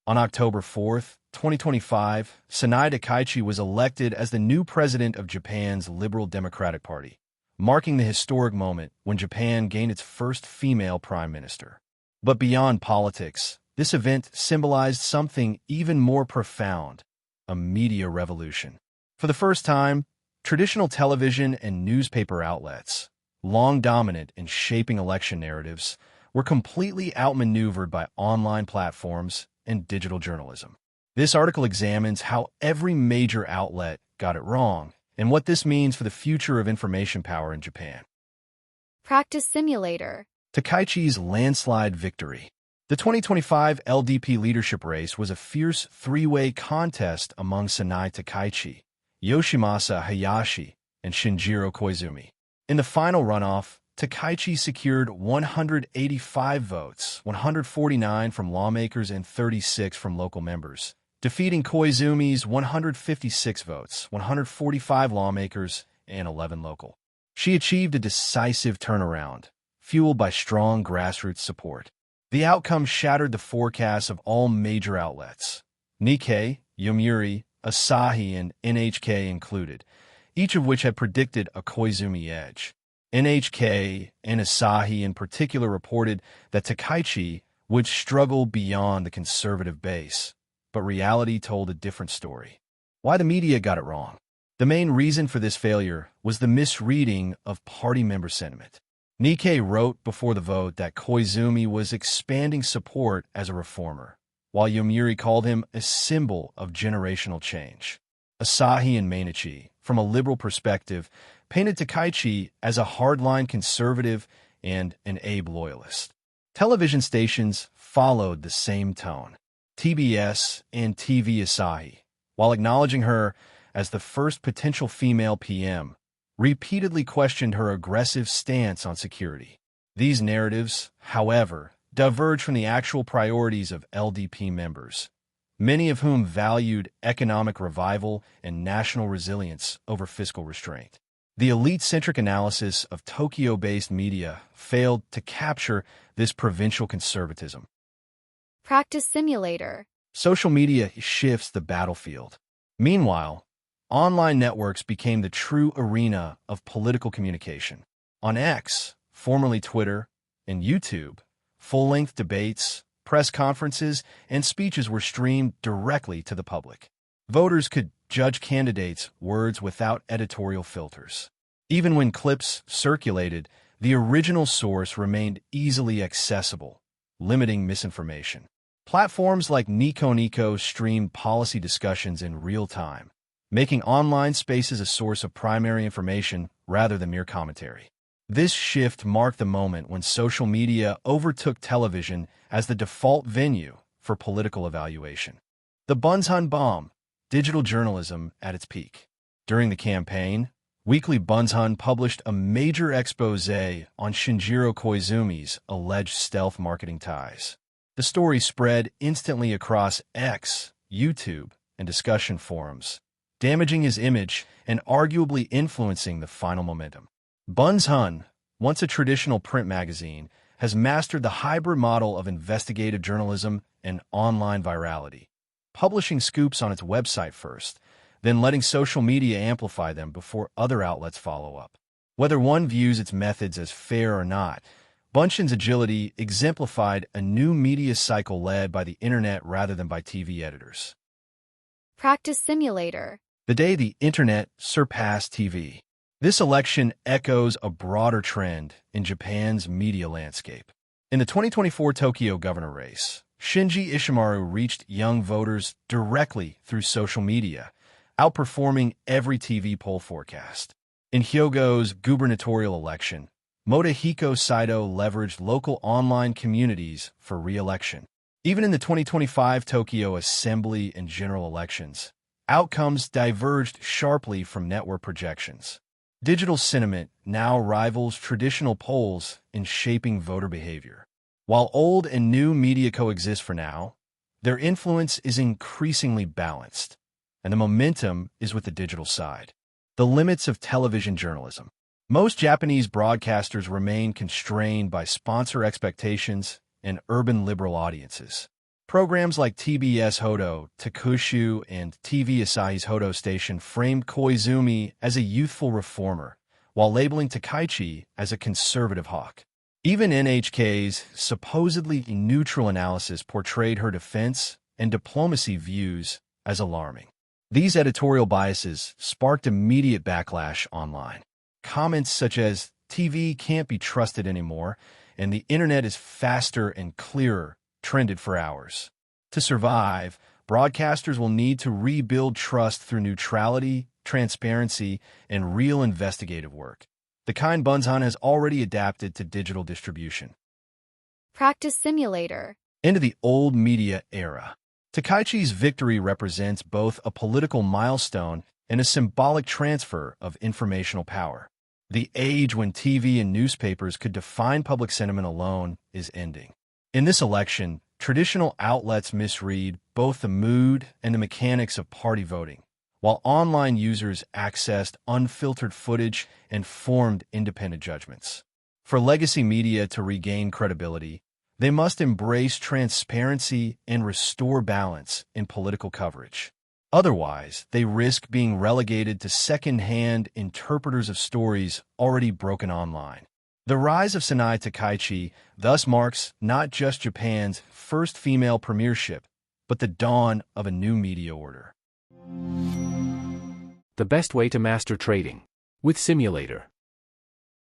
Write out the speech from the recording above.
On October 4th, 2025, Sanae Takaichi was elected as the new president of Japan's Liberal Democratic Party, marking the historic moment when Japan gained its first female prime minister. But beyond politics, this event symbolized something even more profound: a media revolution. For the first time, traditional television and newspaper outlets, long dominant in shaping election narratives, were completely outmaneuvered by online platforms and digital journalism. This article examines how every major outlet got it wrong and what this means for the future of information power in Japan. Practice Simulator. Takaichi's landslide victory. The 2025 LDP leadership race was a fierce three-way contest among Sanae Takaichi, Yoshimasa Hayashi, and Shinjiro Koizumi. In the final runoff, Takaichi secured 185 votes, 149 from lawmakers and 36 from local members, defeating Koizumi's 156 votes, 145 lawmakers, and 11 local. She achieved a decisive turnaround, fueled by strong grassroots support. The outcome shattered the forecasts of all major outlets, Nikkei, Yomiuri, Asahi, and NHK included, each of which had predicted a Koizumi edge. NHK and Asahi in particular reported that Takaichi would struggle beyond the conservative base, but reality told a different story. Why the media got it wrong? The main reason for this failure was the misreading of party member sentiment. Nikkei wrote before the vote that Koizumi was expanding support as a reformer, while Yomiuri called him a symbol of generational change. Asahi and Mainichi, from a liberal perspective, painted Takaichi as a hardline conservative and an Abe loyalist. Television stations followed the same tone. TBS and TV Asahi, while acknowledging her as the first potential female PM, repeatedly questioned her aggressive stance on security. These narratives, however, diverged from the actual priorities of LDP members, many of whom valued economic revival and national resilience over fiscal restraint. The elite-centric analysis of Tokyo-based media failed to capture this provincial conservatism. Practice Simulator. Social media shifts the battlefield. Meanwhile, online networks became the true arena of political communication. On X, formerly Twitter, and YouTube, full-length debates, press conferences, and speeches were streamed directly to the public. Voters could judge candidates' words without editorial filters. Even when clips circulated, the original source remained easily accessible, limiting misinformation. Platforms like Nico Nico streamed policy discussions in real time, making online spaces a source of primary information rather than mere commentary. This shift marked the moment when social media overtook television as the default venue for political evaluation. The Bunshun Bomb, digital journalism at its peak. During the campaign, Weekly Bunshun published a major expose on Shinjiro Koizumi's alleged stealth marketing ties. The story spread instantly across X, YouTube, and discussion forums, damaging his image and arguably influencing the final momentum. Bunshun, once a traditional print magazine, has mastered the hybrid model of investigative journalism and online virality, publishing scoops on its website first, then letting social media amplify them before other outlets follow up. Whether one views its methods as fair or not, Bunshun's agility exemplified a new media cycle led by the internet rather than by TV editors. Practice Simulator. The day the internet surpassed TV. This election echoes a broader trend in Japan's media landscape. In the 2024 Tokyo governor race, Shinji Ishimaru reached young voters directly through social media, outperforming every TV poll forecast. In Hyogo's gubernatorial election, Motohiko Saito leveraged local online communities for re-election. Even in the 2025 Tokyo Assembly and general elections, outcomes diverged sharply from network projections. Digital sentiment now rivals traditional polls in shaping voter behavior. While old and new media coexist for now, their influence is increasingly balanced, and the momentum is with the digital side. The limits of television journalism. Most Japanese broadcasters remain constrained by sponsor expectations and urban liberal audiences. Programs like TBS Hodo, Takushu, and TV Asahi's Hodo station framed Koizumi as a youthful reformer, while labeling Takaichi as a conservative hawk. Even NHK's supposedly neutral analysis portrayed her defense and diplomacy views as alarming. These editorial biases sparked immediate backlash online. Comments such as, "TV can't be trusted anymore," and "the internet is faster and clearer," trended for hours. To survive, broadcasters will need to rebuild trust through neutrality, transparency, and real investigative work, the kind Bunshun has already adapted to digital distribution. Practice simulator. Into the old media era. Takaichi's victory represents both a political milestone and a symbolic transfer of informational power. The age when TV and newspapers could define public sentiment alone is ending. In this election, traditional outlets misread both the mood and the mechanics of party voting, while online users accessed unfiltered footage and formed independent judgments. For legacy media to regain credibility, they must embrace transparency and restore balance in political coverage. Otherwise, they risk being relegated to second-hand interpreters of stories already broken online. The rise of Sanae Takaichi thus marks not just Japan's first female premiership, but the dawn of a new media order. The best way to master trading with Simulator.